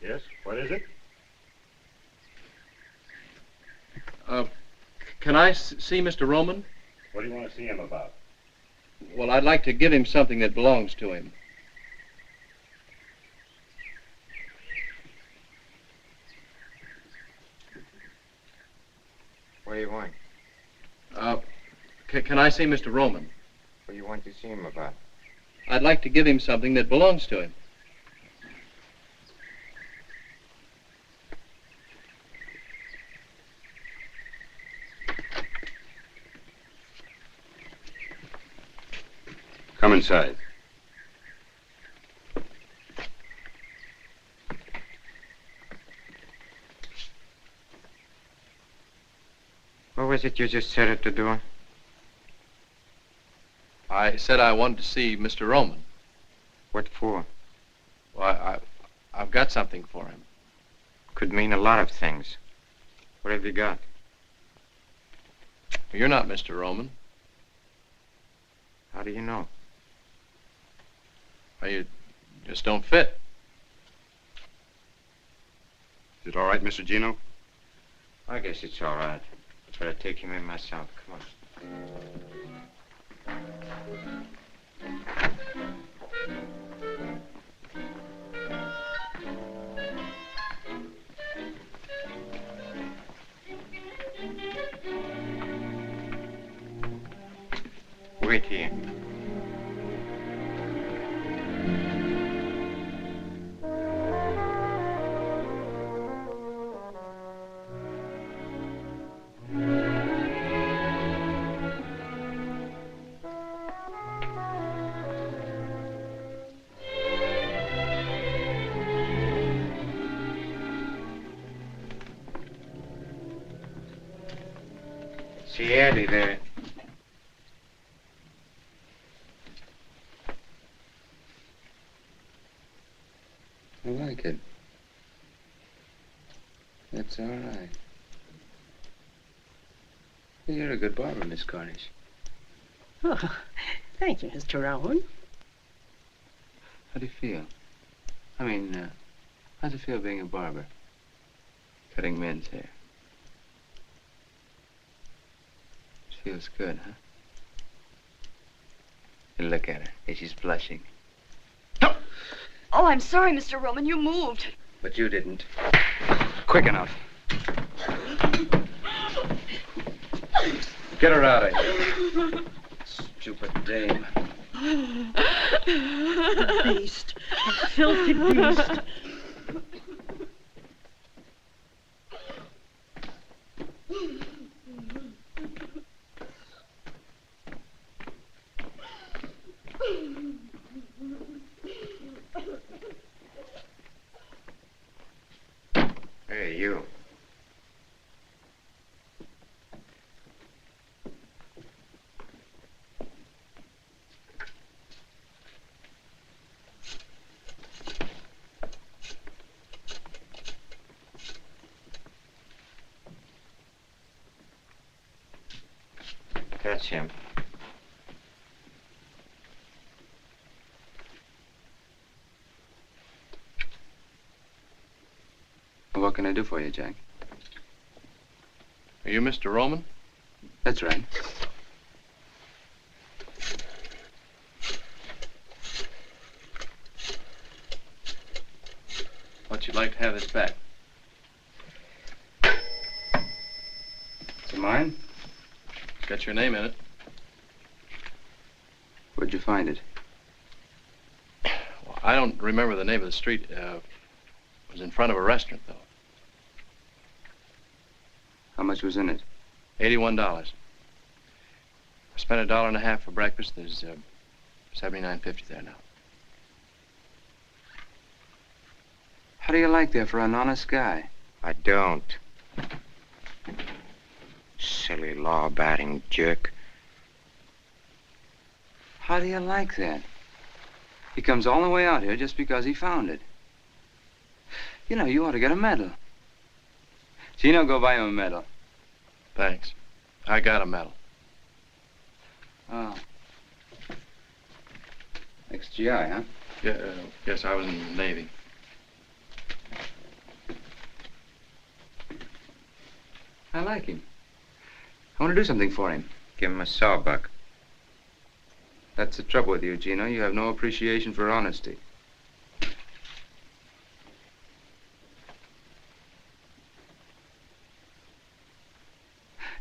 Yes, what is it? Can I see Mr. Roman? What do you want to see him about? Well, I'd like to give him something that belongs to him. What do you want? Can I see Mr. Roman? What do you want to see him about? I'd like to give him something that belongs to him. Come inside. What was it you just said at the door? I said I wanted to see Mr. Roman. What for? Well, I've got something for him. Could mean a lot of things. What have you got? You're not Mr. Roman. How do you know? Well, you just don't fit. Is it all right, Mr. Gino? I guess it's all right. But I'll take him in myself. Come on. Wait here. See Eddie there. I like it. That's all right. You're a good barber, Miss Cornish. Oh, thank you, Mr. Rowan. How do you feel? I mean, how's it feel being a barber? Cutting men's hair. It feels good, huh? And look at her. Hey, she's blushing. Oh, I'm sorry, Mr. Roman. You moved. But you didn't. Quick enough. Get her out of here. Stupid dame. Beast. A filthy beast. Hey, you. That's him. What can I do for you, Jack? Are you Mr. Roman? That's right. But you'd like to have this back. Is it mine? It's got your name in it. Where'd you find it? Well, I don't remember the name of the street. It was in front of a restaurant, though. How much was in it? $81. I spent $1.50 for breakfast. There's $79.50 there now. How do you like that for an honest guy? I don't. Silly law-abiding jerk. How do you like that? He comes all the way out here just because he found it. You know, you ought to get a medal. Gino, go buy him a medal. Thanks. I got a medal. Oh. Ex-GI, huh? Yeah, yes, I was in the Navy. like him. I want to do something for him. Give him a sawbuck. That's the trouble with you, Gino. You have no appreciation for honesty.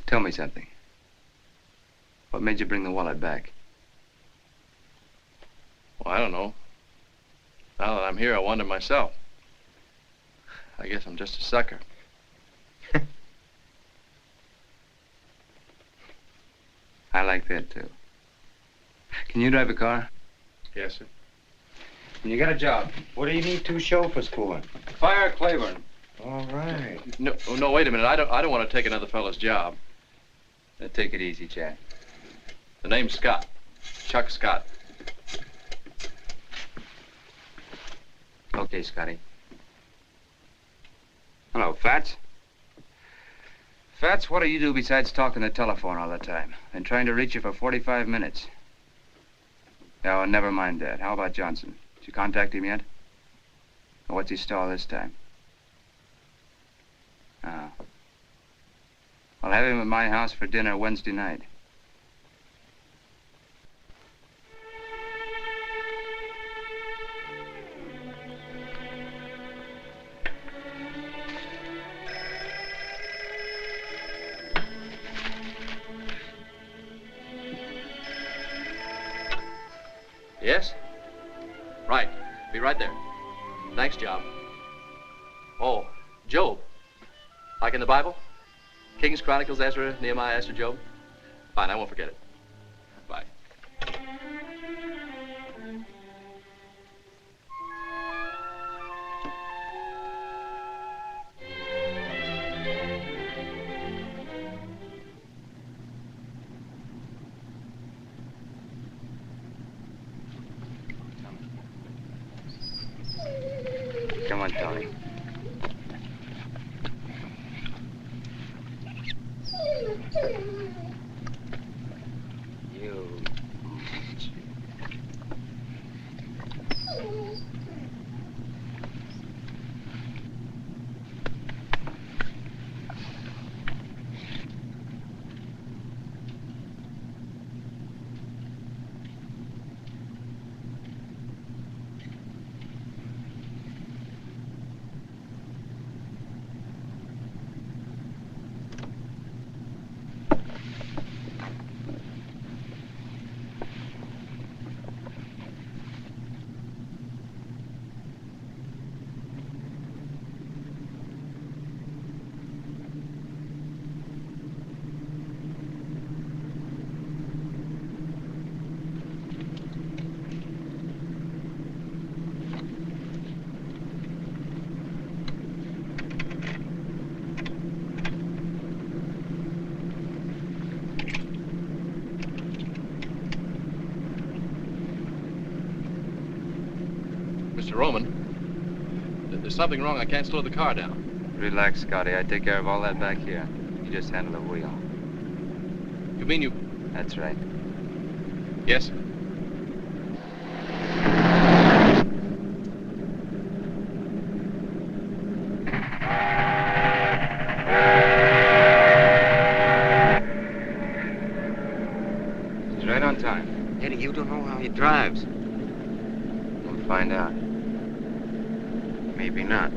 Tell me something. What made you bring the wallet back? Well, I don't know. Now that I'm here, I wonder myself. I guess I'm just a sucker. I like that, too. Can you drive a car? Yes, sir. You got a job. What do you need two chauffeurs for? Fire Claiborne. All right. No, no, wait a minute. I don't want to take another fellow's job. Take it easy, Chad. The name's Scott. Chuck Scott. Okay, Scotty. Hello, Fats. Fats, what do you do besides talking the telephone all the time? Been trying to reach you for 45 minutes. Oh, never mind that. How about Johnson? Did you contact him yet? Or what's he stall this time? Oh. I'll have him at my house for dinner Wednesday night. Yes? Right. Be right there. Thanks, Job. Oh, Job. Like in the Bible? Kings, Chronicles, Ezra, Nehemiah, Esther, Job? Fine, I won't forget it. Bye. Come on, Tony. You. Mr. Roman, there's something wrong. I can't slow the car down. Relax, Scotty. I take care of all that back here. You just handle the wheel. You mean you... That's right. Yes? He's right on time. Eddie, you don't know how he drives. We'll find out. Maybe not.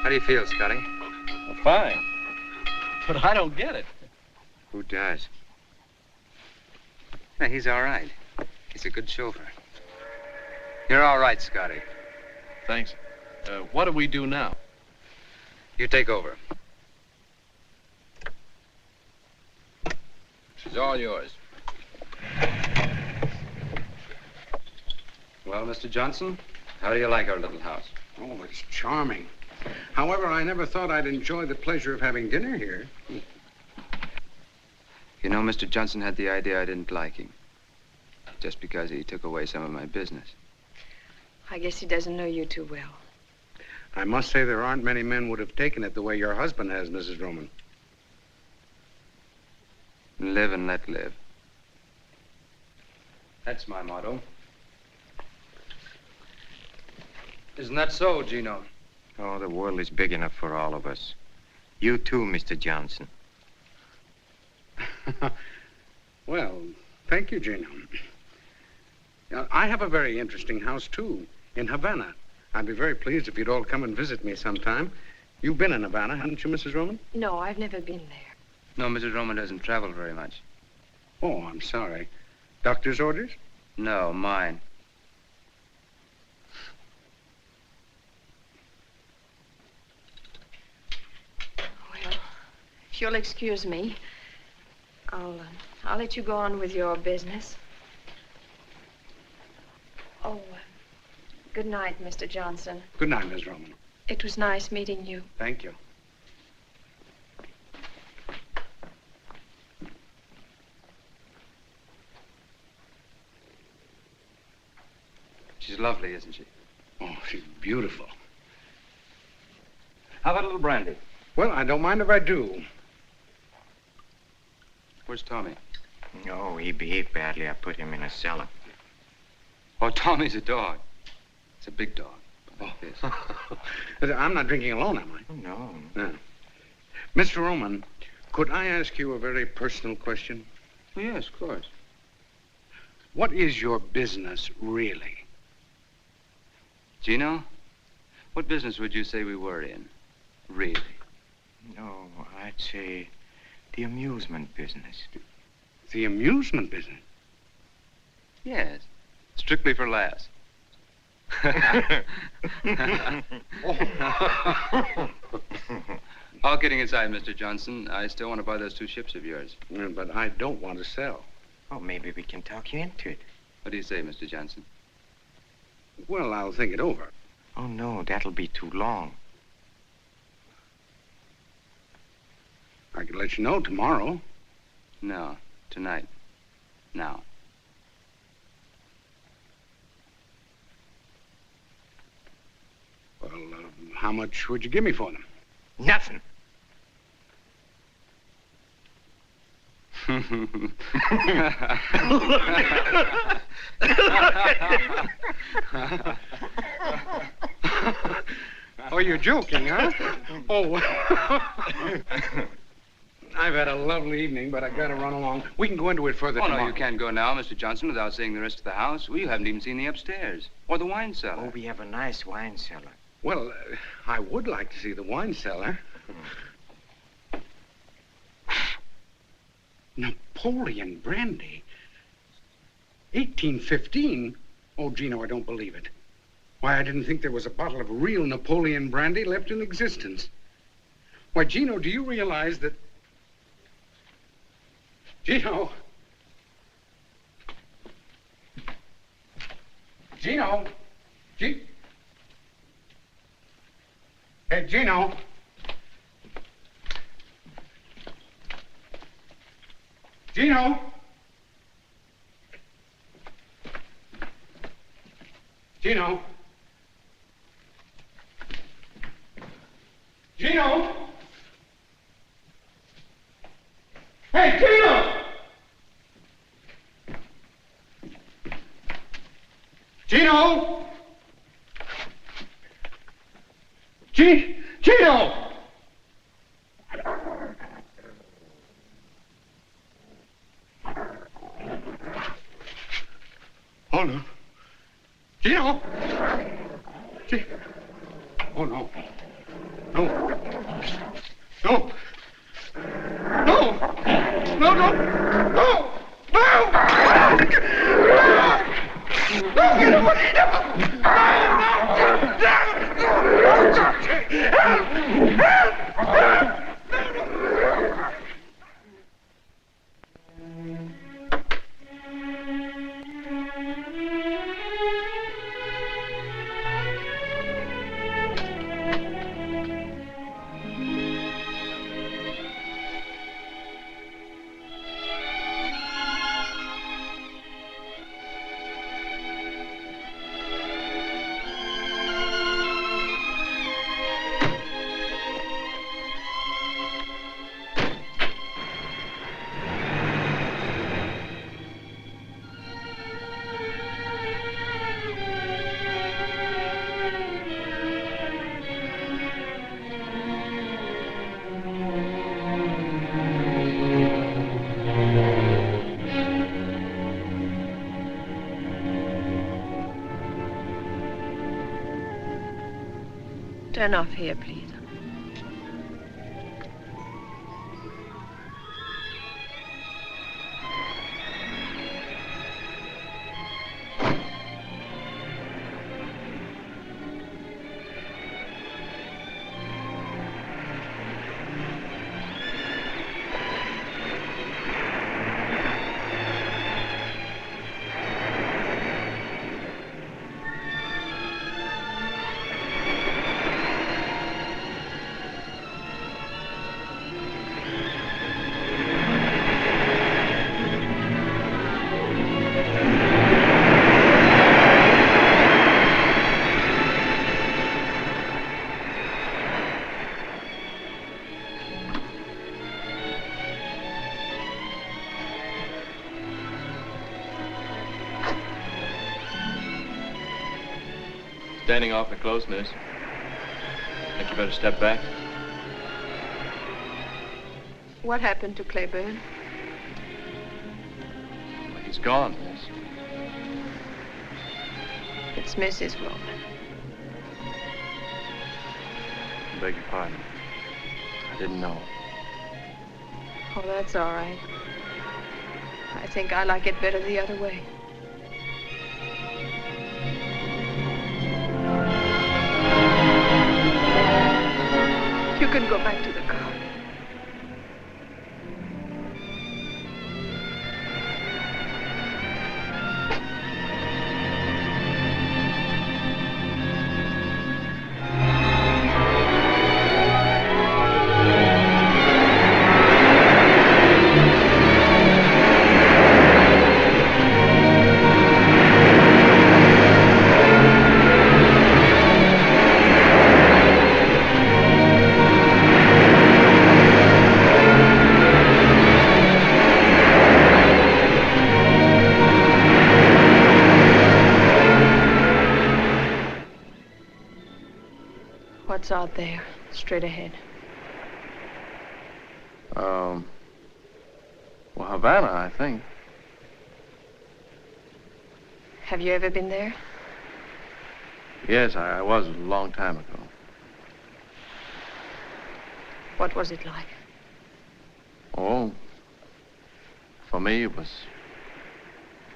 How do you feel, Scotty? Well, fine. But I don't get it. Who does? Yeah, he's all right. He's a good chauffeur. You're all right, Scotty. Thanks. What do we do now? You take over. She's all yours. Well, Mr. Johnson, how do you like our little house? Oh, it's charming. However, I never thought I'd enjoy the pleasure of having dinner here. You know, Mr. Johnson had the idea I didn't like him. Just because he took away some of my business. I guess he doesn't know you too well. I must say there aren't many men would have taken it the way your husband has, Mrs. Roman. Live and let live. That's my motto. Isn't that so, Gino? Oh, the world is big enough for all of us. You too, Mr. Johnson. Well, thank you, Gino. I have a very interesting house, too, in Havana. I'd be very pleased if you'd all come and visit me sometime. You've been in Havana, haven't you, Mrs. Roman? No, I've never been there. No, Mrs. Roman doesn't travel very much. Oh, I'm sorry. Doctor's orders? No, mine. Well, if you'll excuse me, I'll let you go on with your business. Oh, good night, Mr. Johnson. Good night, Miss Roman. It was nice meeting you. Thank you. She's lovely, isn't she? Oh, she's beautiful. How about a little brandy? Well, I don't mind if I do. Where's Tommy? No, he behaved badly. I put him in a cellar. Oh, Tommy's a dog. It's a big dog. Like this. I'm not drinking alone, am I? Oh, no. No. Mr. Roman, could I ask you a very personal question? Oh, yes, of course. What is your business, really? Gino, what business would you say we were in? Really? No, I'd say the amusement business. The amusement business? Yes. Strictly for laughs. All kidding aside, Mr. Johnson, I still want to buy those 2 ships of yours. But I don't want to sell. Oh, maybe we can talk you into it. What do you say, Mr. Johnson? Well, I'll think it over. Oh, no, that'll be too long. I could let you know tomorrow. No, tonight. Now. Well, how much would you give me for them? Nothing. Oh, you're joking, huh? Oh, I've had a lovely evening, but I've got to run along. We can go into it further Oh, tomorrow. no, you can't go now, Mr. Johnson, without seeing the rest of the house. Well, you haven't even seen the upstairs. Or the wine cellar. Oh, we have a nice wine cellar. Well, I would like to see the wine cellar. Napoleon brandy? 1815? Oh, Gino, I don't believe it. Why, I didn't think there was a bottle of real Napoleon brandy left in existence. Why, Gino, do you realize that... Gino! Gino! Hey, Gino! Gino! Gino! Gino! Hey, Gino! Gino! Gino! Oh, no. Gino! Oh, no. No. No. No! No, no! No! No! No, get away! No! Turn off here, please. Standing awfully close, miss. Think you better step back? What happened to Claiborne? Well, he's gone, miss. It's Mrs. Roman. I beg your pardon. I didn't know. Oh, that's all right. I think I like it better the other way. You can go back to the car. What's out there, straight ahead? Well, Havana, I think. Have you ever been there? Yes, I was a long time ago. What was it like? Oh, for me, it was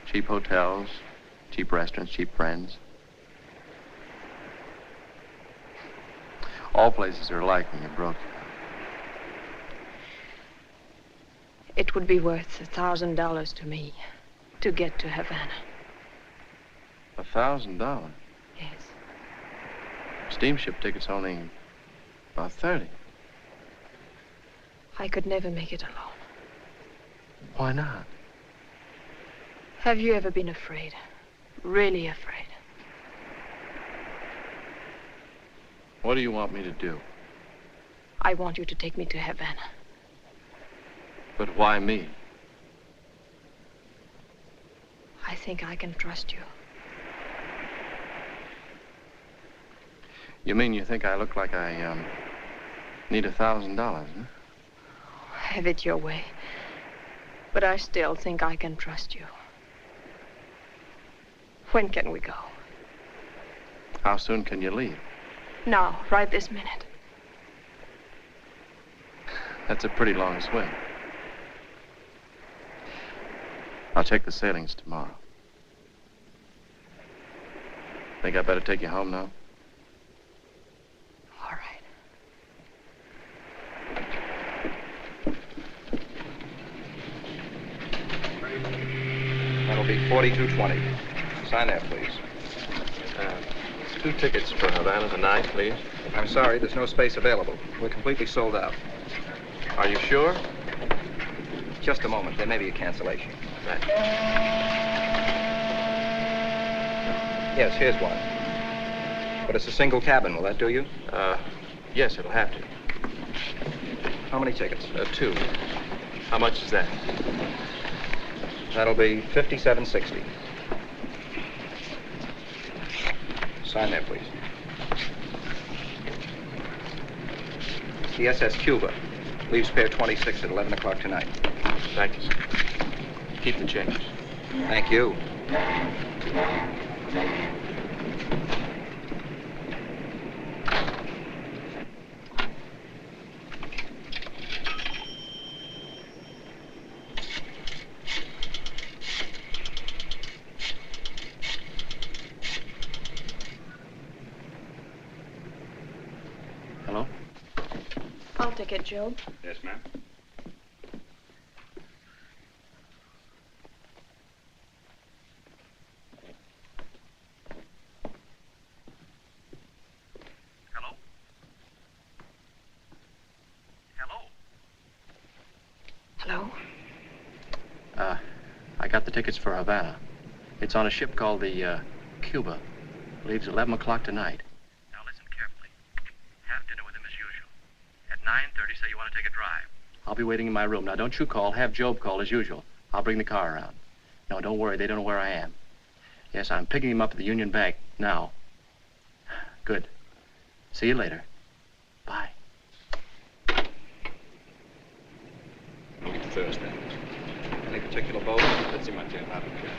cheap hotels, cheap restaurants, cheap friends. All places are like when you're broke. It would be worth $1,000 to me to get to Havana. $1,000? Yes. Steamship tickets only about 30. I could never make it alone. Why not? Have you ever been afraid? Really afraid? What do you want me to do? I want you to take me to Havana. But why me? I think I can trust you. You mean you think I look like I, need $1,000, huh? Have it your way. But I still think I can trust you. When can we go? How soon can you leave? Now, right this minute. That's a pretty long swim. I'll check the sailings tomorrow. Think I better take you home now? All right. That'll be 4220. Sign there, please. 2 tickets for Havana tonight, please. I'm sorry, there's no space available. We're completely sold out. Are you sure? Just a moment. There may be a cancellation. Right. Yes, here's one. But it's a single cabin. Will that do you? Yes, it'll have to. How many tickets? 2. How much is that? That'll be $57.60. Sign there, please. The SS Cuba leaves Pier 26 at 11 o'clock tonight. Thank you, sir. Keep the change. Thank you. ticket, Job. Yes, ma'am. Hello? Hello? Hello? I got the tickets for Havana. It's on a ship called the, Cuba. Leaves 11 o'clock tonight. Now listen carefully. Have dinner with him as usual. At 9:30, say you want to take a drive. I'll be waiting in my room. Now, don't you call. Have Job call as usual. I'll bring the car around. No, don't worry. They don't know where I am. Yes, I'm picking him up at the Union Bank now. Good. See you later. Bye. Week Thursday. Any particular boat? Let's see my jet. I don't care.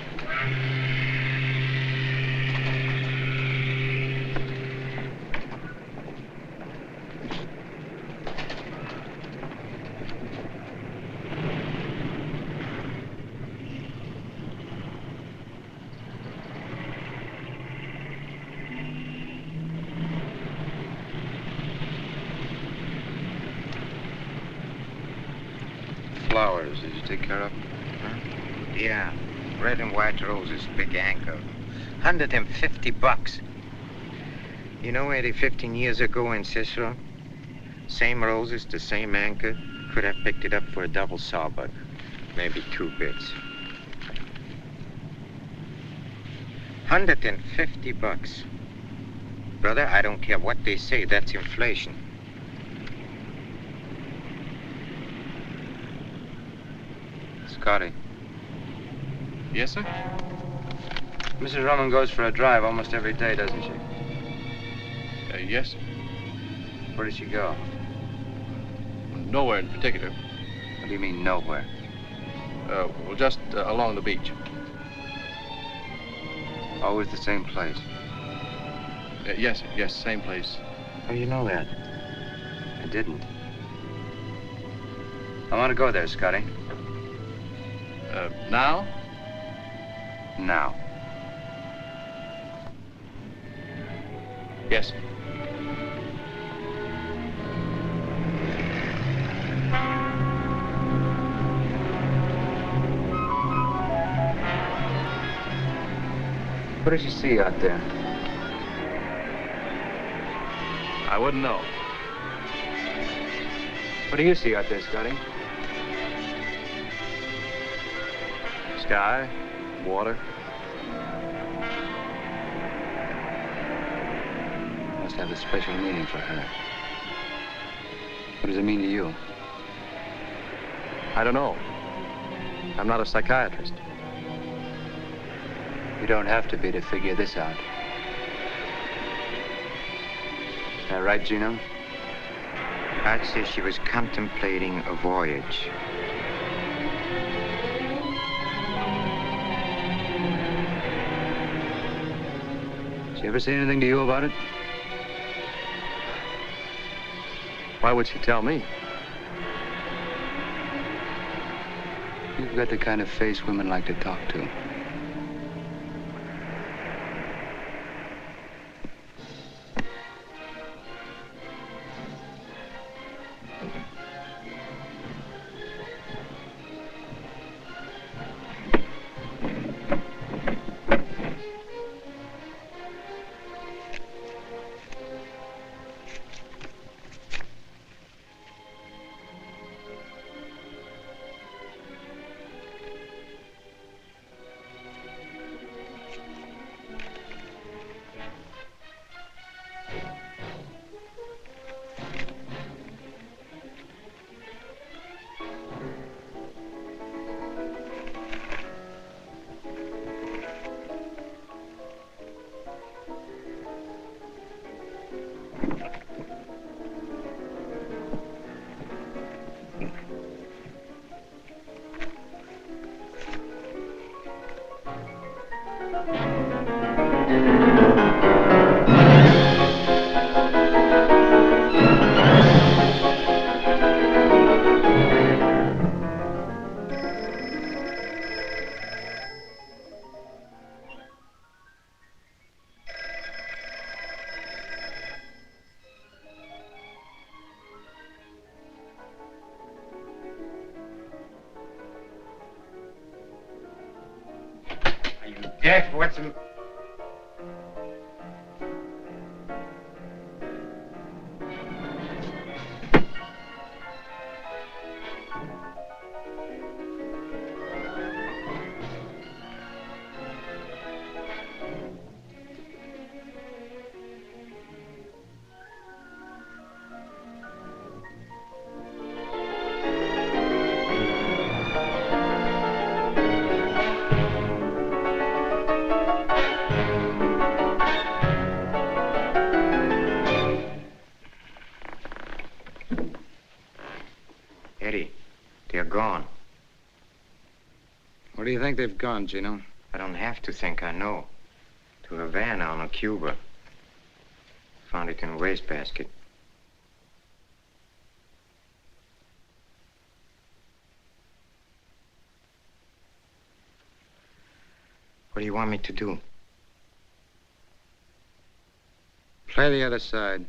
Flowers, did you take care of them? Huh? Yeah, red and white roses, big anchor. $150. You know, Eddie, 15 years ago in Cicero, same roses, the same anchor, could have picked it up for a double sawbuck. Maybe 2 bits. $150. Brother, I don't care what they say, that's inflation. Scotty. Yes, sir? Mrs. Roman goes for a drive almost every day, doesn't she? Yes, sir. Where does she go? Nowhere in particular. What do you mean, nowhere? Well, just along the beach. Always the same place. Yes, sir. Yes, same place. How do you know that? I didn't. I want to go there, Scotty. Now? Now. Yes, sir. What does she see out there? I wouldn't know. What do you see out there, Scotty? Sky, water. Must have a special meaning for her. What does it mean to you? I don't know. I'm not a psychiatrist. You don't have to be to figure this out. Is that right, Gino? I'd say she was contemplating a voyage. Did she ever say anything to you about it? Why would she tell me? You've got the kind of face women like to talk to. Jeff, what's the... Eddie, they're gone. Where do you think they've gone, Gino? I don't have to think, I know. To Havana on a Cuba. Found it in a wastebasket. What do you want me to do? Play the other side.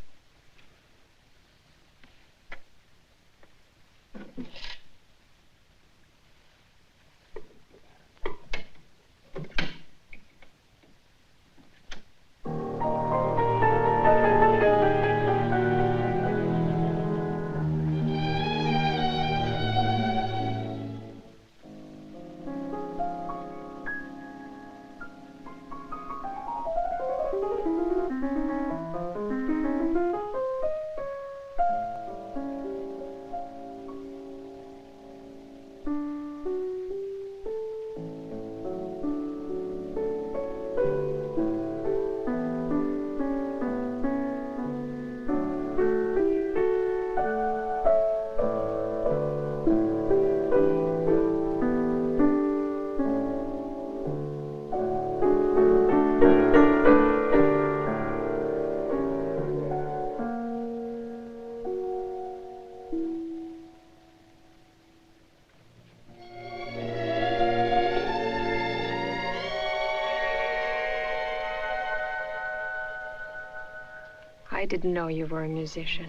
I didn't know you were a musician.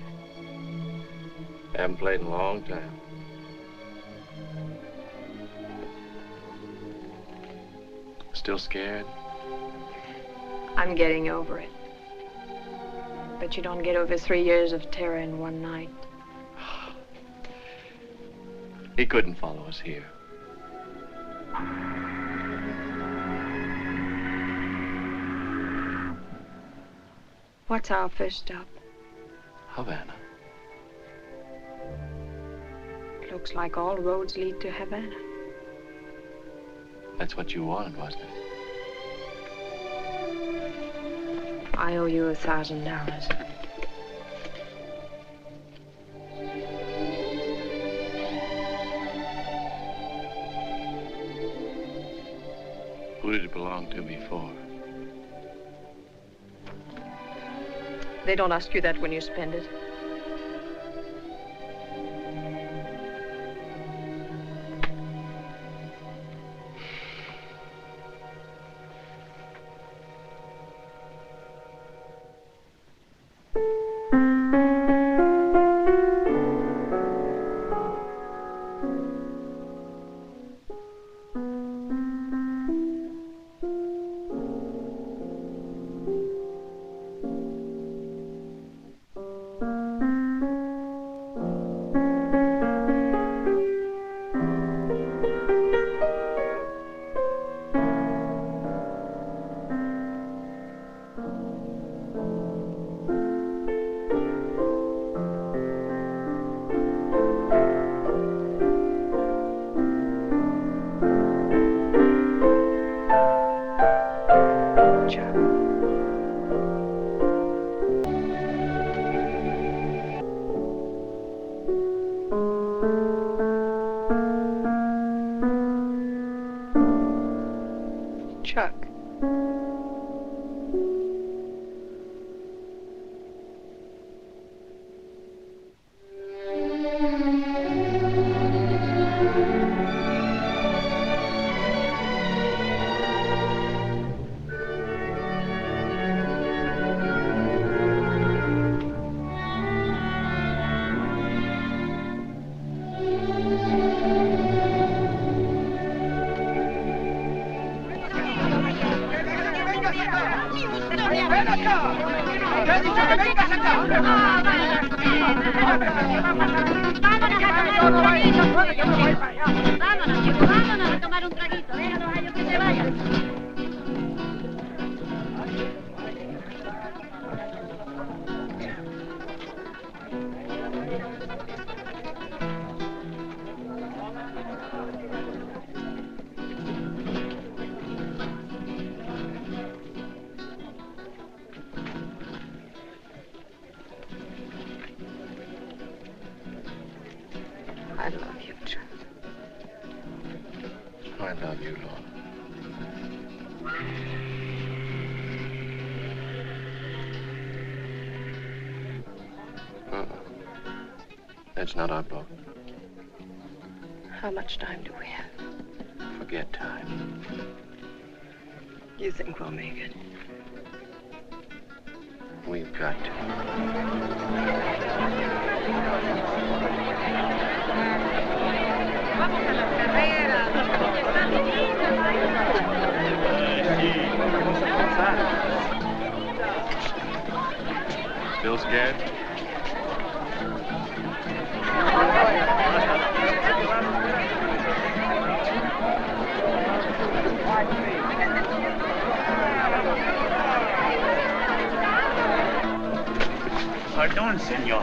Haven't played in a long time. Still scared? I'm getting over it. But you don't get over 3 years of terror in one night. He couldn't follow us here. What's our first stop? Havana. Looks like all roads lead to Havana. That's what you wanted, wasn't it? I owe you $1,000. Who did it belong to before? They don't ask you that when you spend it. Chuck. Vámonos, chico, vámonos a tomar un traguito. Déjalos a ellos que se vayan. I love you, John. I love you, Lord. That's not our boat. How much time do we have? Forget time. You think we'll make it? We've got to. Still scared? Pardon, senor.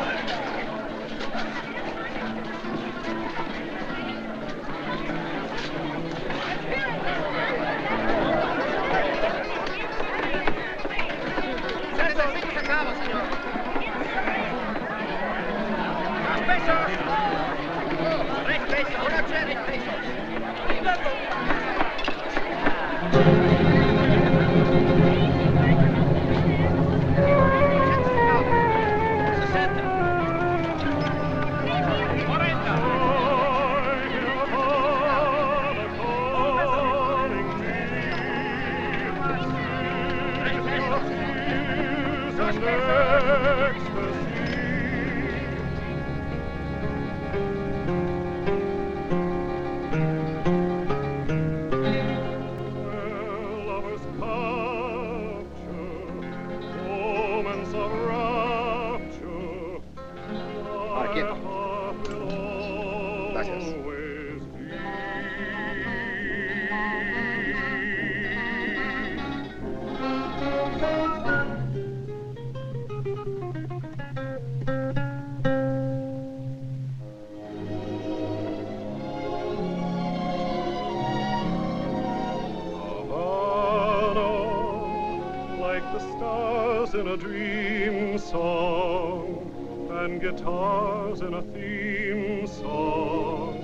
In a dream song and guitars in a theme song,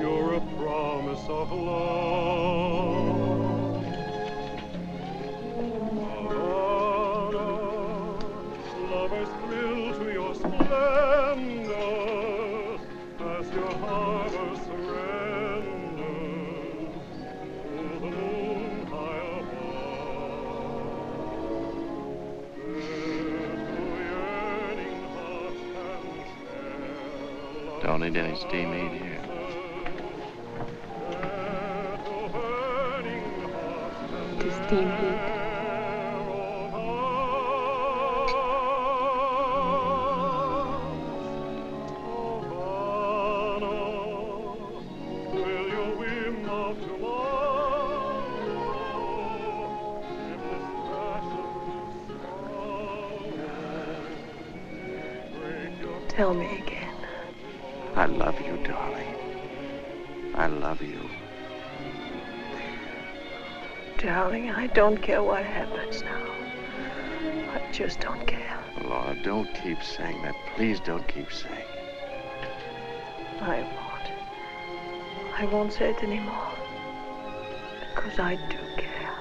you're a promise of love. Havana, lovers thrill to your splendor as your harbor surrenders to the moon high Don't need any steam heat here. To steam heat. Tell me again. I love you, darling. I love you. Darling, I don't care what happens now. I just don't care. Laura, don't keep saying that. Please don't keep saying it. I won't. I won't say it anymore. Because I do care.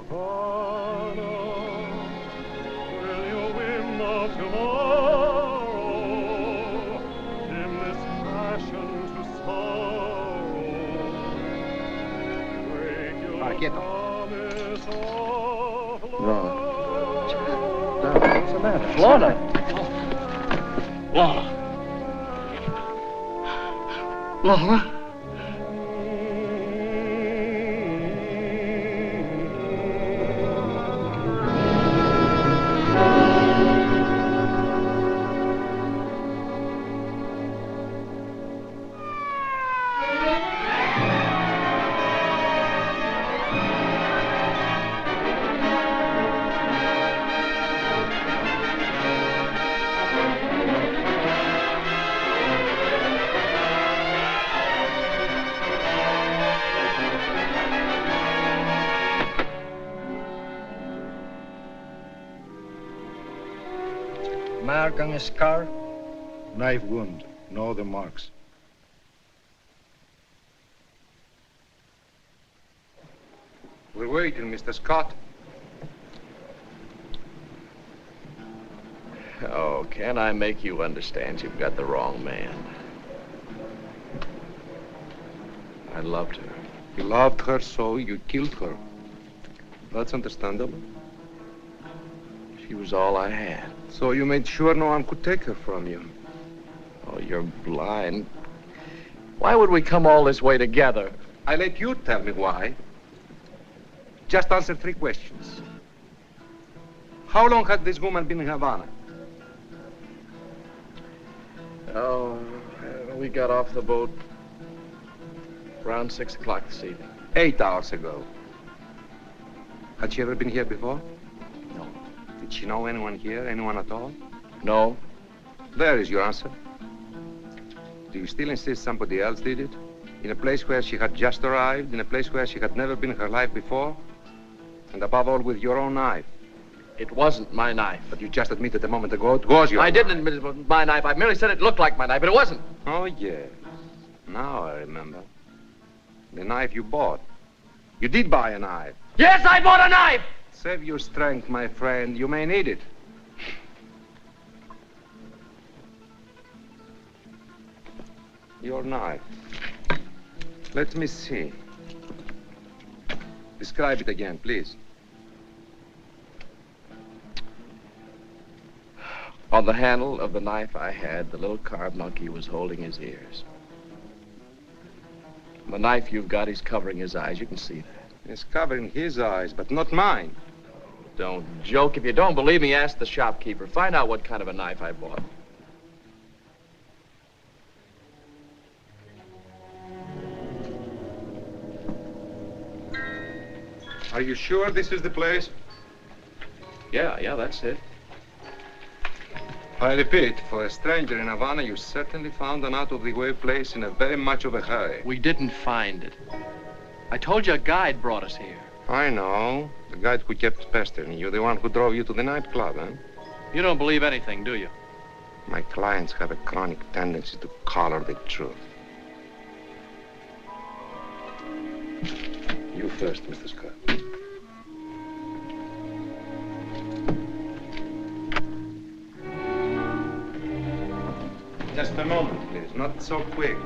Havana, will your whim of tomorrow dim this passion to sorrow? Break your promise of love. What's the matter? Lorna! Lorna! Lorna! Mark on a scar? Knife wound. No other marks. We're waiting, Mr. Scott. Oh, can I make you understand you've got the wrong man? I loved her. You loved her, so you killed her. That's understandable. She was all I had. So you made sure no one could take her from you. Oh, you're blind. Why would we come all this way together? I let you tell me why. Just answer 3 questions. How long had this woman been in Havana? Oh, we got off the boat around 6 o'clock this evening. 8 hours ago. Had she ever been here before? No. Did she know anyone here, anyone at all? No. There is your answer. Do you still insist somebody else did it? In a place where she had just arrived, in a place where she had never been in her life before? And above all, with your own knife. It wasn't my knife. But you just admitted a moment ago it was your knife. I didn't admit it was my knife. I merely said it looked like my knife, but it wasn't. Oh, yes. Now I remember. The knife you bought. You did buy a knife. Yes, I bought a knife! Save your strength, my friend. You may need it. Your knife. Let me see. Describe it again, please. On the handle of the knife I had, the little carved monkey was holding his ears. The knife you've got, he's covering his eyes. You can see that. He's covering his eyes, but not mine. Don't joke. If you don't believe me, ask the shopkeeper. Find out what kind of a knife I bought. Are you sure this is the place? Yeah, that's it. I repeat, for a stranger in Havana, you certainly found an out-of-the-way place in a very much of a hurry. We didn't find it. I told you a guide brought us here. I know. The guide who kept pestering you, the one who drove you to the nightclub, huh? You don't believe anything, do you? My clients have a chronic tendency to color the truth. You first, Mr. Scott. Just a moment, please. Not so quick.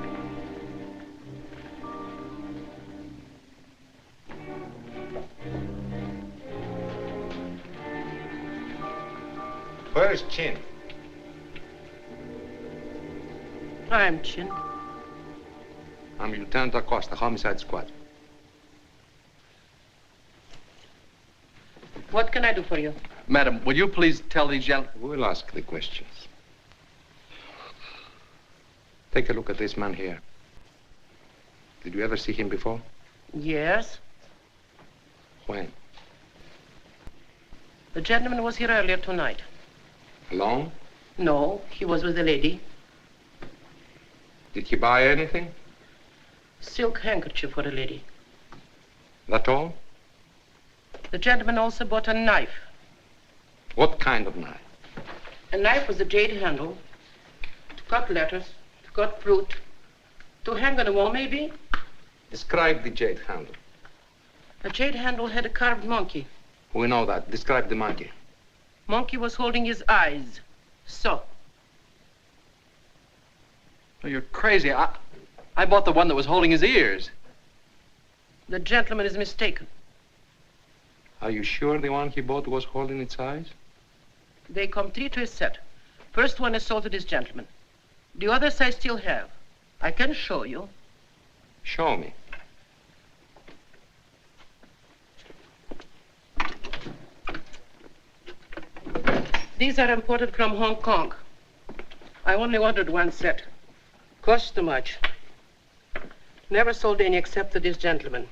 Where is Chin? I'm Chin. I'm Lieutenant Acosta, Homicide Squad. What can I do for you? Madam, will you please tell these gentlemen? We'll ask the questions. Take a look at this man here. Did you ever see him before? Yes. When? The gentleman was here earlier tonight. Alone? No, he was with a lady. Did he buy anything? Silk handkerchief for a lady. That all? The gentleman also bought a knife. What kind of knife? A knife with a jade handle to cut letters, to cut fruit, to hang on a wall, maybe. Describe the jade handle. The jade handle had a carved monkey. We know that. Describe the monkey. Monkey was holding his eyes. So. Oh, you're crazy. I bought the one that was holding his ears. The gentleman is mistaken. Are you sure the one he bought was holding its eyes? They come 3 to a set. First one is sold to this gentleman. The others I still have. I can show you. Show me. These are imported from Hong Kong. I only ordered 1 set. Cost too much. Never sold any except to this gentleman.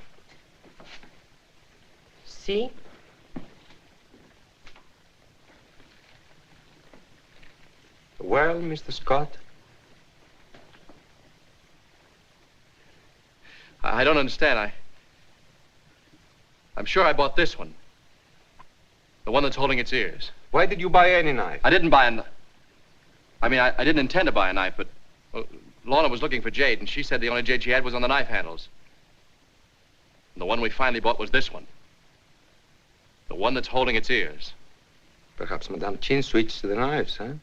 See? Well, Mr. Scott? I don't understand. I'm sure I bought this one. The one that's holding its ears. Why did you buy any knife? I didn't buy a knife. I mean, I didn't intend to buy a knife, but Lorna was looking for jade, and she said the only jade she had was on the knife handles. And the one we finally bought was this one. The one that's holding its ears. Perhaps Madame Chin switched to the knives, huh?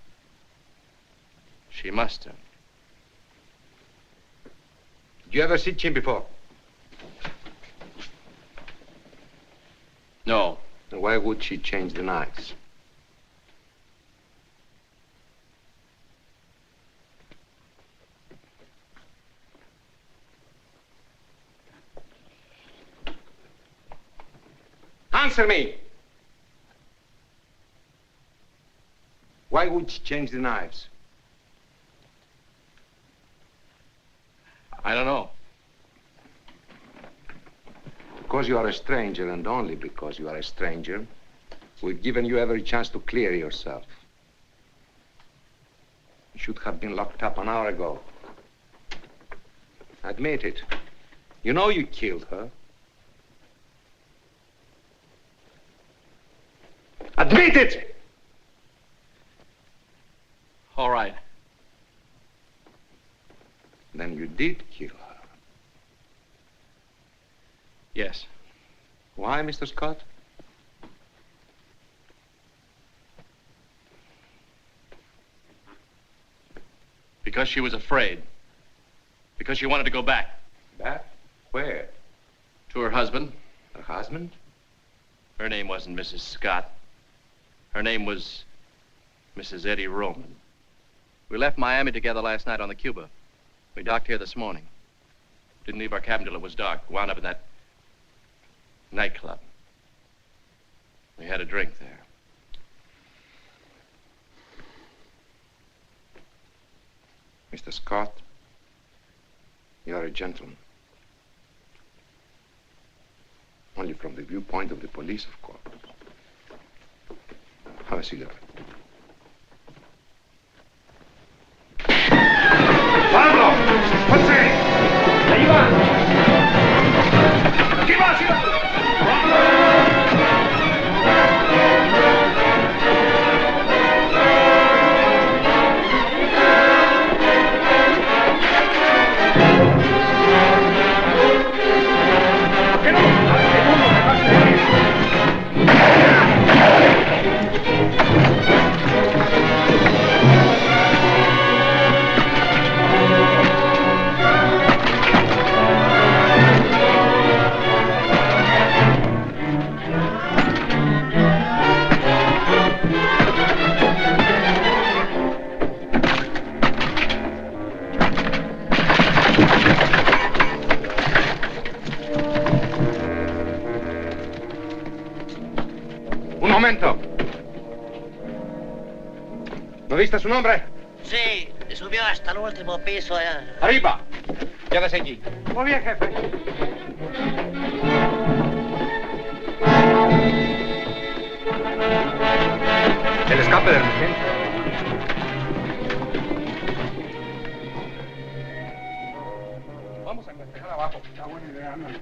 She must have. Did you ever see Chin before? No. Then why would she change the knives? Answer me! Why would she change the knives? I don't know. Because you are a stranger, and only because you are a stranger, we've given you every chance to clear yourself. You should have been locked up an hour ago. Admit it. You know you killed her. Admit it! All right. Then you did kill her. Yes. Why, Mr. Scott? Because she was afraid. Because she wanted to go back. Back? Where? To her husband. Her husband? Her name wasn't Mrs. Scott. Her name was Mrs. Eddie Roman. We left Miami together last night on the Cuba. We docked here this morning. Didn't leave our cabin till it was dark. Wound up in that nightclub. We had a drink there. Mr. Scott, you are a gentleman. Only from the viewpoint of the police, of course. Have a cigarette. ¡Pablo! ¡José! ¡Ahí va! ¡Aquí va, aquí va! Un momento. ¿No viste su nombre? Sí, subió hasta el último piso. Arriba. Quédese allí. Muy bien, jefe. El escape de emergencia. Vamos a festejar abajo. Está buena idea, ándale.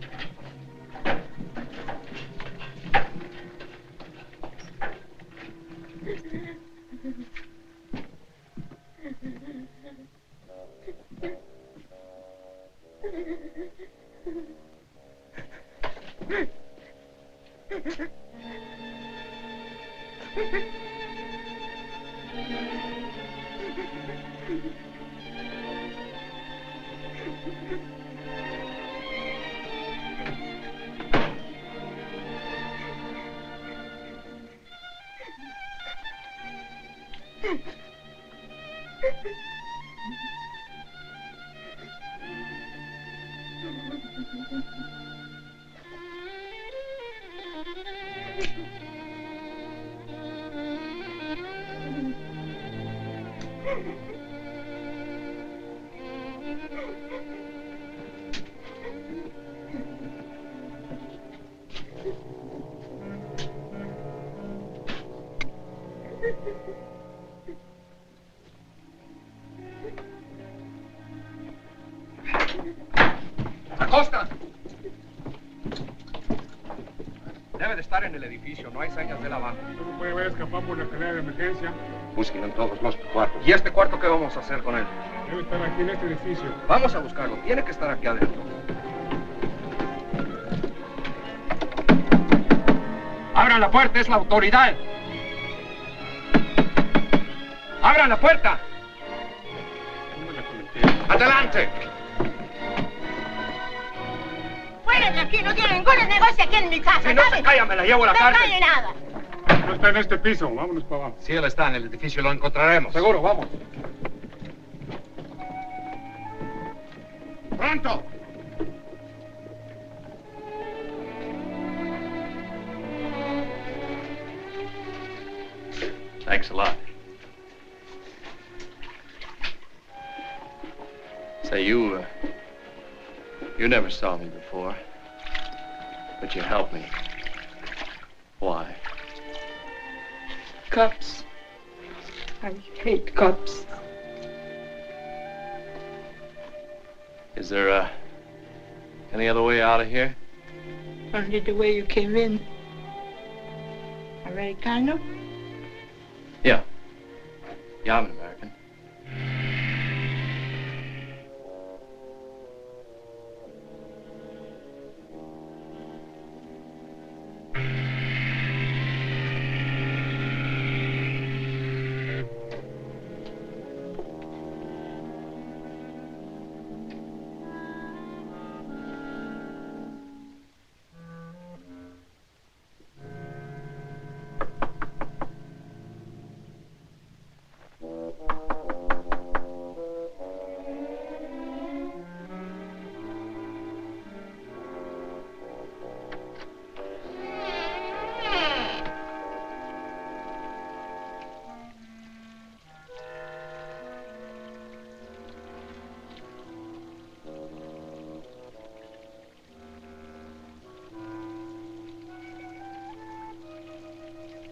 estar en el edificio. No hay señas de él abajo. No puede haber escapado por la escalera de emergencia. Búsquenlo en todos los cuartos. ¿Y este cuarto qué vamos a hacer con él? Debe estar aquí en este edificio. Vamos a buscarlo. Tiene que estar aquí adentro. ¡Abran la puerta! ¡Es la autoridad! ¡Abran la puerta! ¡Adelante! Fuera de aquí, no tiene ningún negocio aquí en mi casa. Si no se calla, me la llevo a la cárcel. No calle nada. No está en este piso. Vámonos para abajo. Si él está en el edificio, lo encontraremos. Seguro, vamos. ¡Pronto! Thanks a lot. Say, you never saw me before, but you helped me. Why? Cops. I hate cops. Is there, any other way out of here? Only the way you came in. Americano? Yeah. Yeah, I'm an American.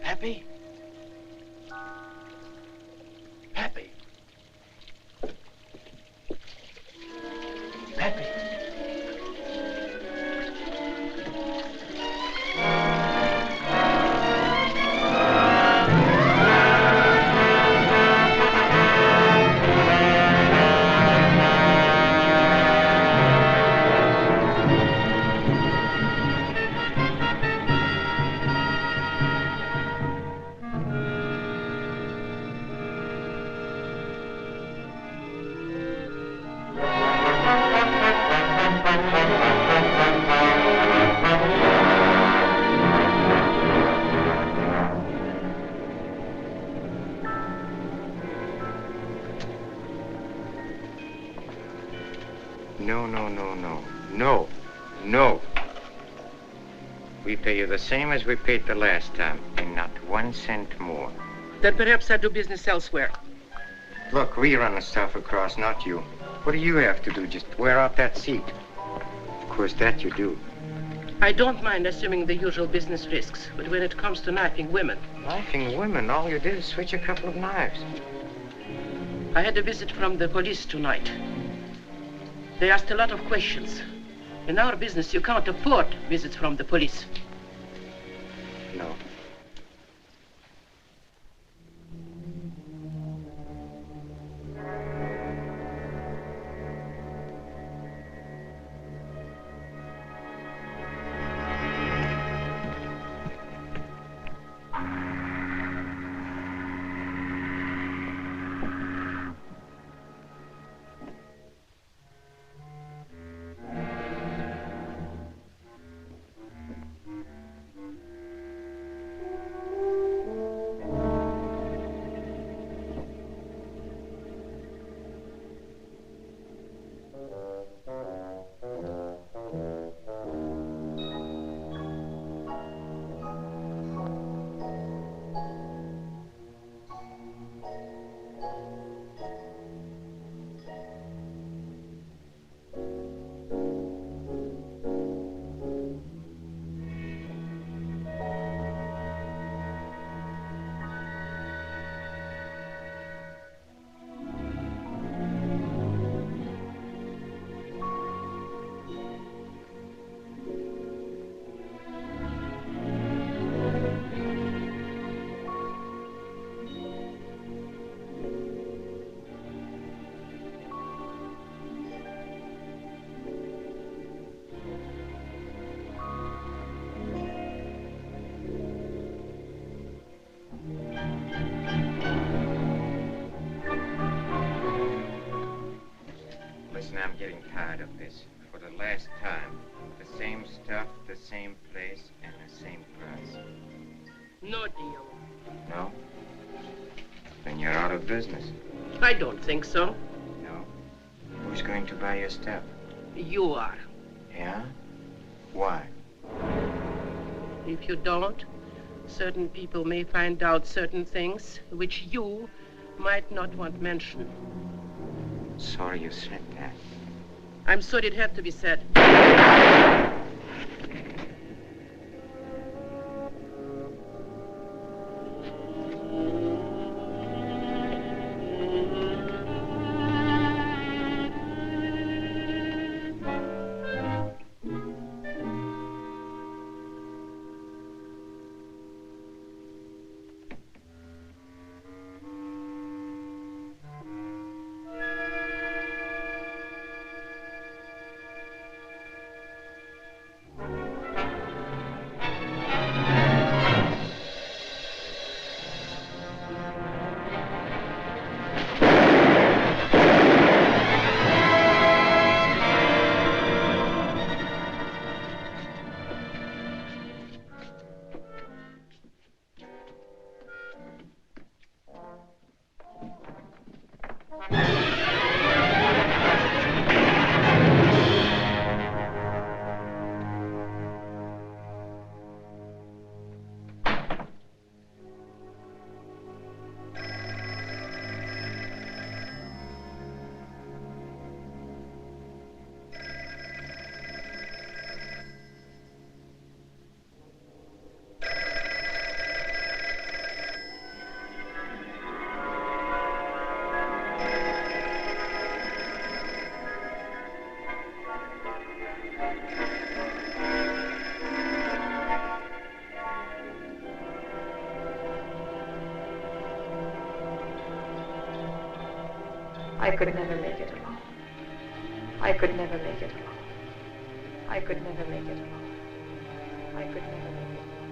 Pepe? Pepe? Pepe? No. We pay you the same as we paid the last time, and not 1 cent more. Then perhaps I do business elsewhere. Look, we run the stuff across, not you. What do you have to do? Just wear out that seat. Of course, that you do. I don't mind assuming the usual business risks, but when it comes to knifing women... Knifing women? All you did is switch a couple of knives. I had a visit from the police tonight. They asked a lot of questions. In our business, you can't afford visits from the police. No. tired of this. For the last time. The same stuff, the same place, and the same price. No deal. No? Then you're out of business. I don't think so. No? Who's going to buy your stuff? You are. Yeah? Why? If you don't, certain people may find out certain things which you might not want mentioned. Sorry you said that. I'm sorry it had to be said. I could never make it alone. I could never make it alone. I could never make it alone. I could never make it alone.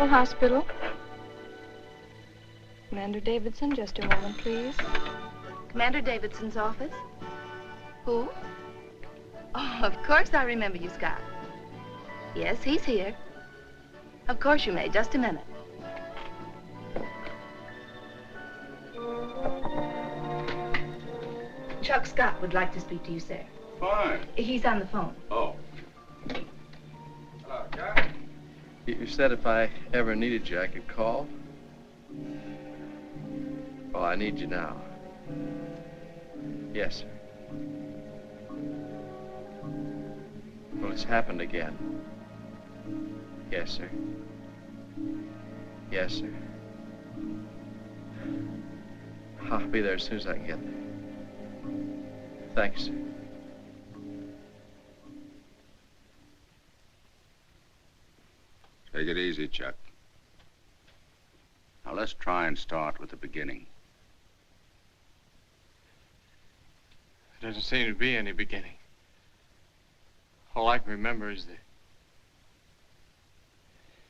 Hospital. Commander Davidson, just a moment, please. Commander Davidson's office? Who? Oh, of course I remember you, Scott. Yes, he's here. Of course you may. Just a minute. Chuck Scott would like to speak to you, sir. Fine. He's on the phone. Oh. Hello, Chuck. You said if I ever needed you, I could call. Well, I need you now. Yes, sir. Well, it's happened again. Yes, sir. Yes, sir. I'll be there as soon as I can get there. Thanks, sir. Take it easy, Chuck. Now, let's try and start with the beginning. There doesn't seem to be any beginning. All I can remember is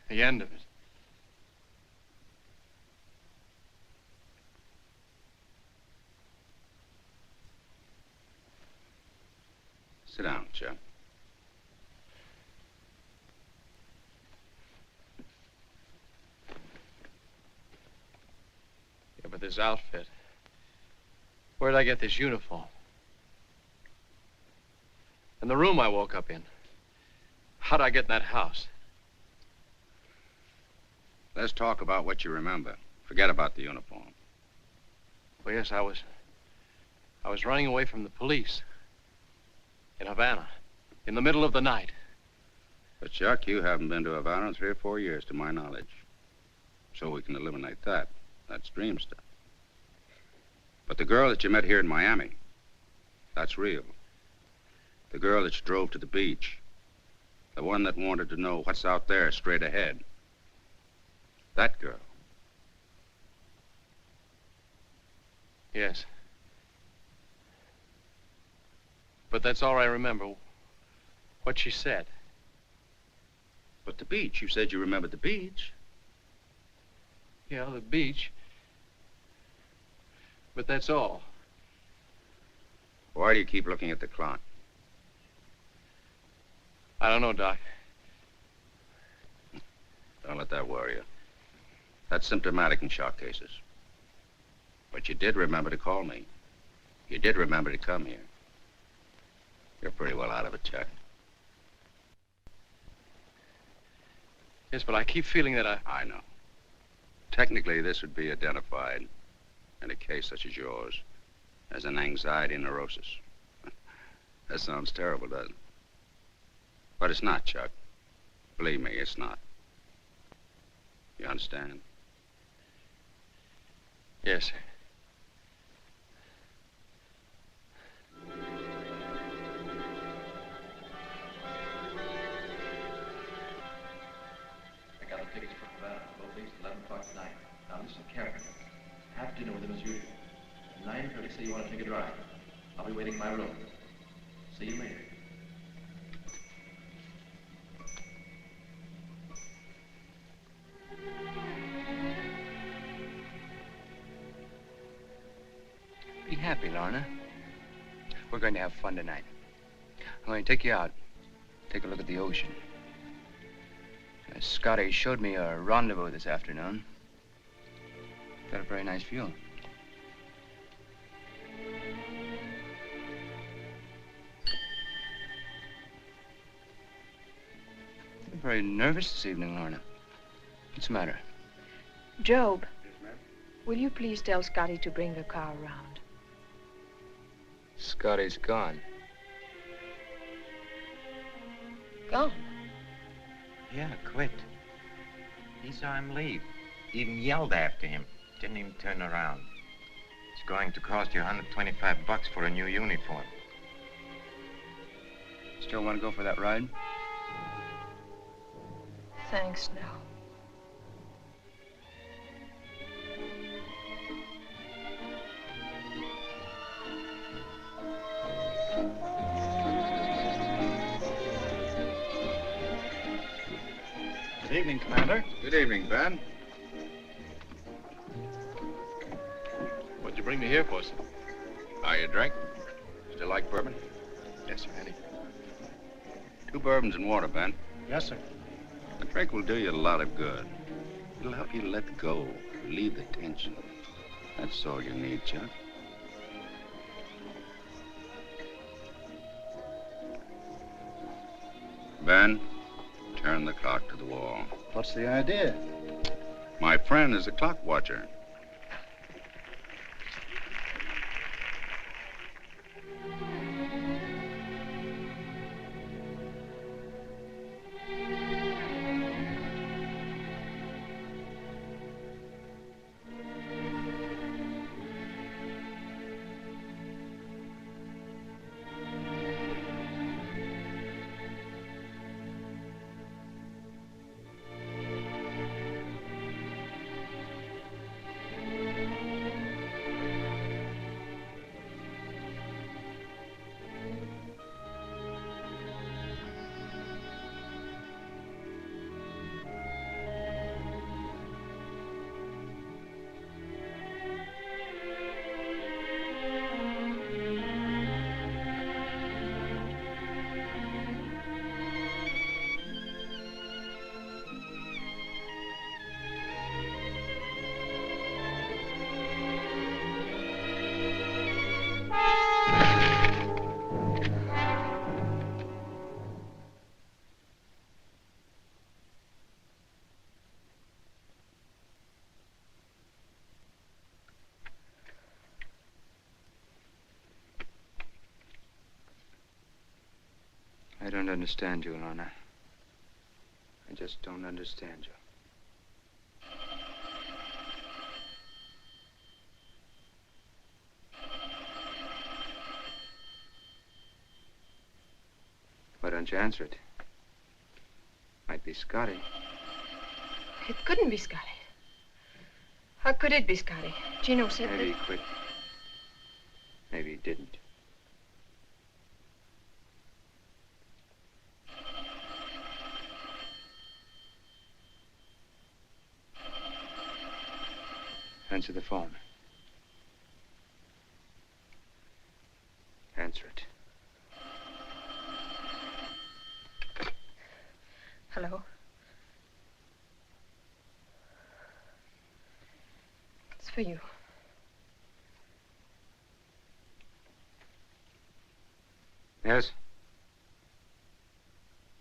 the end of it. Sit down, Chuck. Yeah, but this outfit. Where'd I get this uniform? And the room I woke up in. How'd I get in that house? Let's talk about what you remember. Forget about the uniform. Well, yes, I was running away from the police. In Havana. In the middle of the night. But, Chuck, you haven't been to Havana in 3 or 4 years, to my knowledge. So we can eliminate that. That's dream stuff. But the girl that you met here in Miami, that's real. The girl that you drove to the beach. The one that wanted to know what's out there straight ahead. That girl. Yes. But that's all I remember. What she said. But the beach, you said you remembered the beach. Yeah, the beach. But that's all. Why do you keep looking at the clock? I don't know, Doc. Don't let that worry you. That's symptomatic in shock cases. But you did remember to call me. You did remember to come here. You're pretty well out of it, Chuck. Yes, but I keep feeling that I know. Technically, this would be identified in a case such as yours as an anxiety neurosis. That sounds terrible, doesn't it? But it's not, Chuck. Believe me, it's not. You understand? Yes, sir. I got the tickets for Havana, both leaves at 11 o'clock tonight. Now listen carefully. Have dinner with them as usual. At 9:30, say you want to take a drive. I'll be waiting in my room. See you later. Be happy, Lorna. We're going to have fun tonight. I'm going to take you out. Take a look at the ocean. Scotty showed me a rendezvous this afternoon. Got a very nice view. You're very nervous this evening, Lorna. What's the matter? Job, will you please tell Scotty to bring the car around? Scotty's gone. Gone? Yeah, quit. He saw him leave. Even yelled after him. Didn't even turn around. It's going to cost you $125 for a new uniform. Still want to go for that ride? Thanks, no. Good evening, Commander. Good evening, Ben. What'd you bring me here for, sir? Are you a drink? Still like bourbon? Yes, sir, Eddie. 2 bourbons and water, Ben. Yes, sir. A drink will do you a lot of good. It'll help you let go, relieve the tension. That's all you need, Chuck. Ben, turn the clock to the wall. What's the idea? My friend is a clock watcher. understand you, Lorna. I just don't understand you. Why don't you answer it? Might be Scotty. It couldn't be Scotty. How could it be Scotty? Gino said Maybe that... he quit. Maybe he didn't. Answer the phone. Answer it. Hello? It's for you. Yes?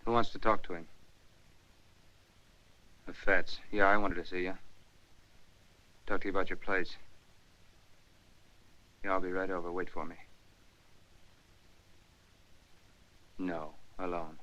Who wants to talk to him? The Fats. Yeah, I wanted to see you. Talk to you about your place. Yeah, I'll be right over. Wait for me. No, alone.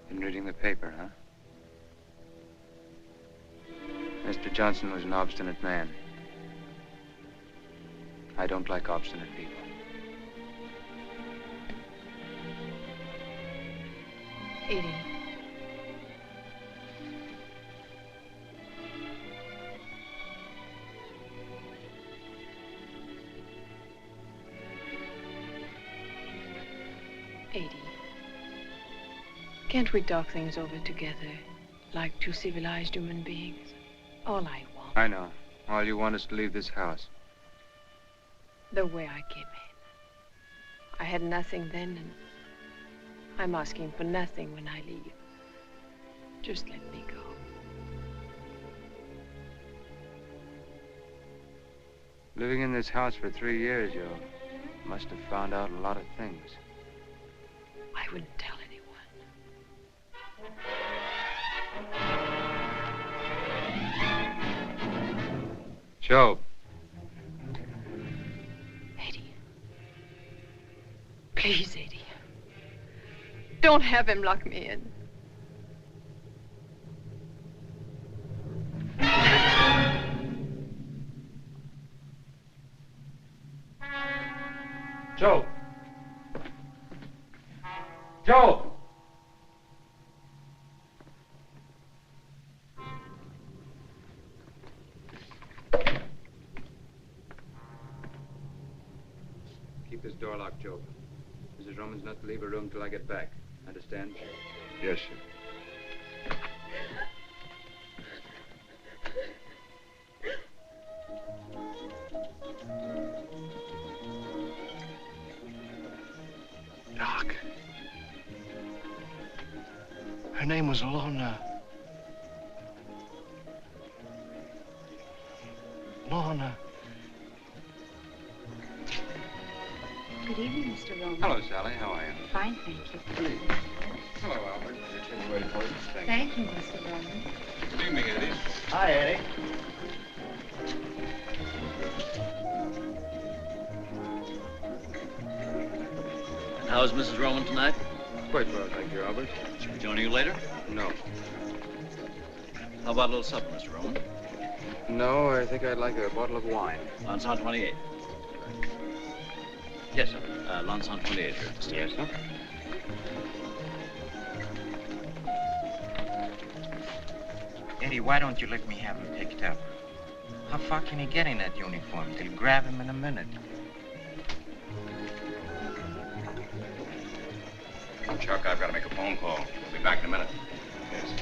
Been reading the paper, huh? Mr. Johnson was an obstinate man. I don't like obstinate people. Edie. Edie. Can't we talk things over together, like two civilized human beings? All I want. I know. All you want is to leave this house. The way I came in. I had nothing then, and I'm asking for nothing when I leave. Just let me go. Living in this house for 3 years, you must have found out a lot of things. I wouldn't tell anyone. Joe. Eddie. Please, Eddie. Don't have him lock me in. Joe! Joe! Keep this door locked, Joe. Mrs. Roman's not to leave her room till I get back. Understand? Yes, sir. Doc. Her name was Lorna. Lorna. Good evening, Mr. Roman. Hello, Sally. How are you? Fine, thank you. Hello, Albert. Your kid's waiting for you. Thank you, Mr. Roman. Good evening, Eddie. Hi, Eddie. How's Mrs. Roman tonight? Quite well, thank you, Albert. She'll be joining you later? No. How about a little supper, Mr. Roman? No, I think I'd like a bottle of wine. On San 28. Yes, sir. Lance on 28 here. Yes, sir. Eddie, why don't you let me have him picked up? How far can he get in that uniform? They'll grab him in a minute. Chuck, I've got to make a phone call. We'll be back in a minute. Yes.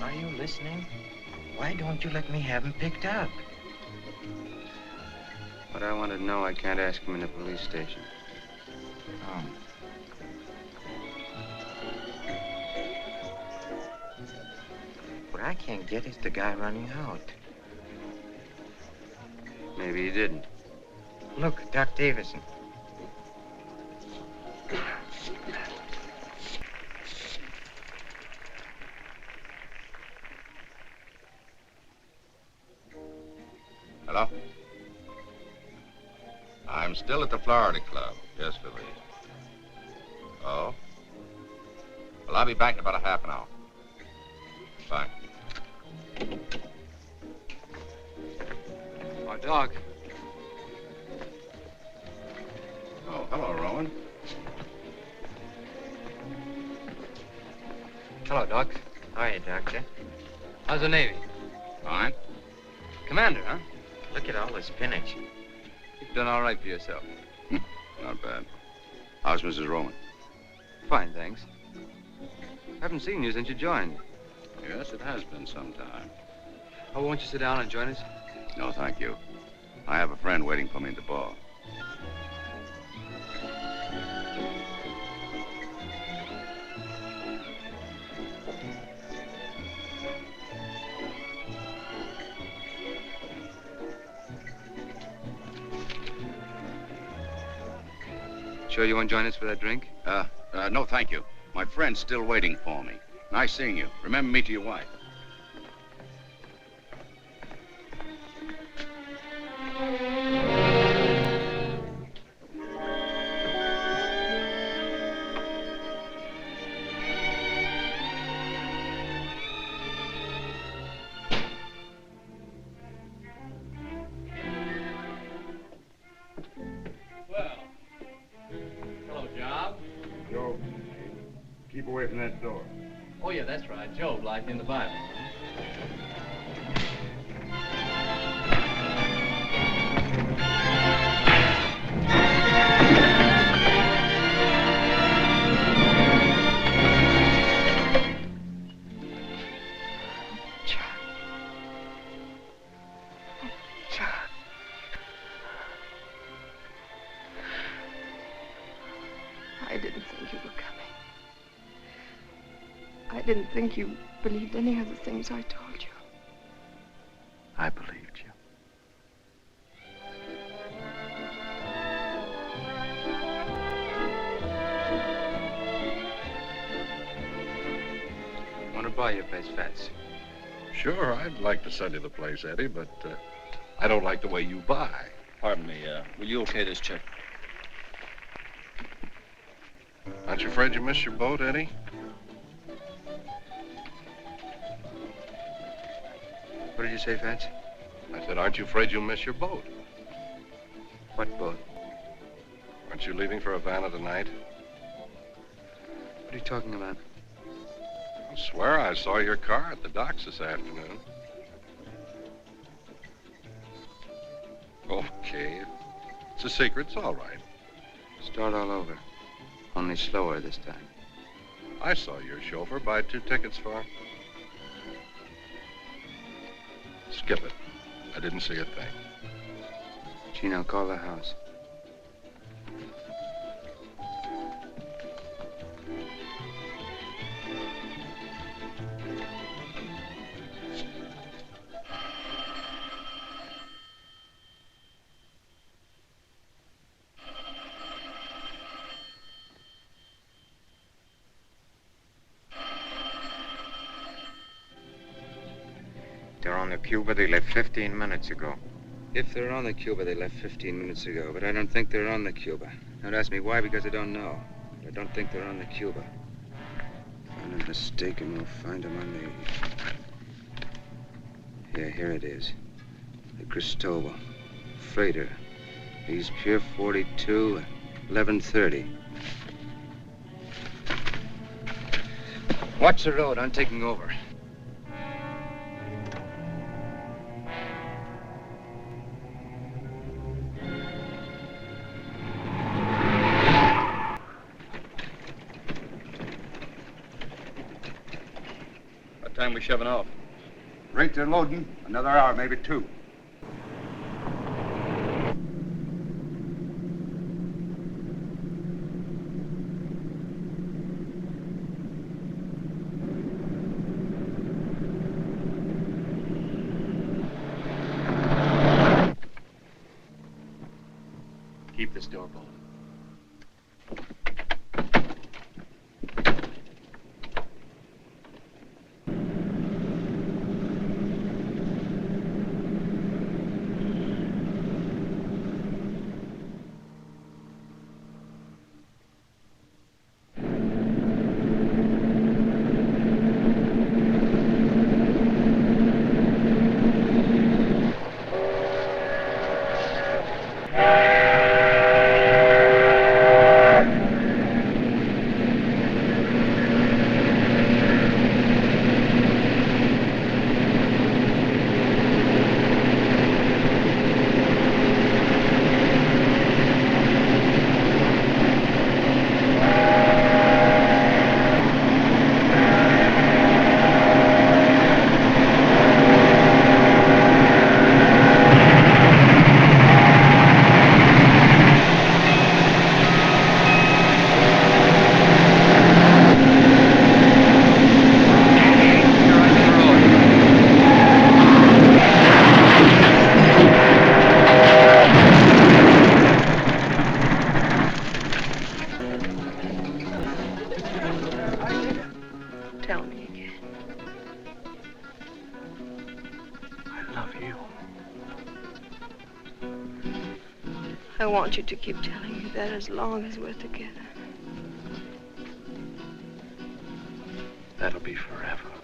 Are you listening? Why don't you let me have him picked up? What I want to know, I can't ask him in the police station. Oh. What I can't get is the guy running out. Maybe he didn't. Look, Doc Davison. Hello? I'm still at the Florida Club. Yes, Louise. Oh? Well, I'll be back in about a half an hour. Bye. Oh, Doc. Oh, hello, Rowan. Hello, Doc. Hiya, Doctor. How's the Navy? Fine. Commander, huh? Look at all the spinach. You've done all right for yourself. Not bad. How's Mrs. Rowan? Fine, thanks. Haven't seen you since you joined. Yes, it has been some time. Oh, won't you sit down and join us? No, thank you. I have a friend waiting for me at the bar. Sure you won't join us for that drink? No, thank you. My friend's still waiting for me. Nice seeing you. Remember me to your wife. Joe, keep away from that door. Oh, yeah, that's right. Job, like in the Bible. I didn't think you were coming. I didn't think you believed any of the things I told you. I believed you. Want to buy your place, Fats? Sure, I'd like to sell you the place, Eddie, but I don't like the way you buy. Pardon me, will you okay this check? Aren't you afraid you missed your boat, Eddie? What did you say, Fats? I said, aren't you afraid you'll miss your boat? What boat? Aren't you leaving for Havana tonight? What are you talking about? I swear I saw your car at the docks this afternoon. Okay. It's a secret. It's all right. Start all over. Only slower this time. I saw your chauffeur buy 2 tickets for... Skip it. I didn't see a thing. Gino, call the house. They're on the Cuba. They left 15 minutes ago. If they're on the Cuba, they left 15 minutes ago, but I don't think they're on the Cuba. Don't ask me why, because I don't know. But I don't think they're on the Cuba. Find I'm mistaken, we'll find him on the... Yeah, here it is. The Cristobal. Freighter. He's Pier 42, 11:30. Watch the road. I'm taking over. What time we shoving off? Rate they're loading. Another hour, maybe 2. Keep this door bolted. Tell me again. I love you. I want you to keep telling me that as long as we're together. That'll be forever.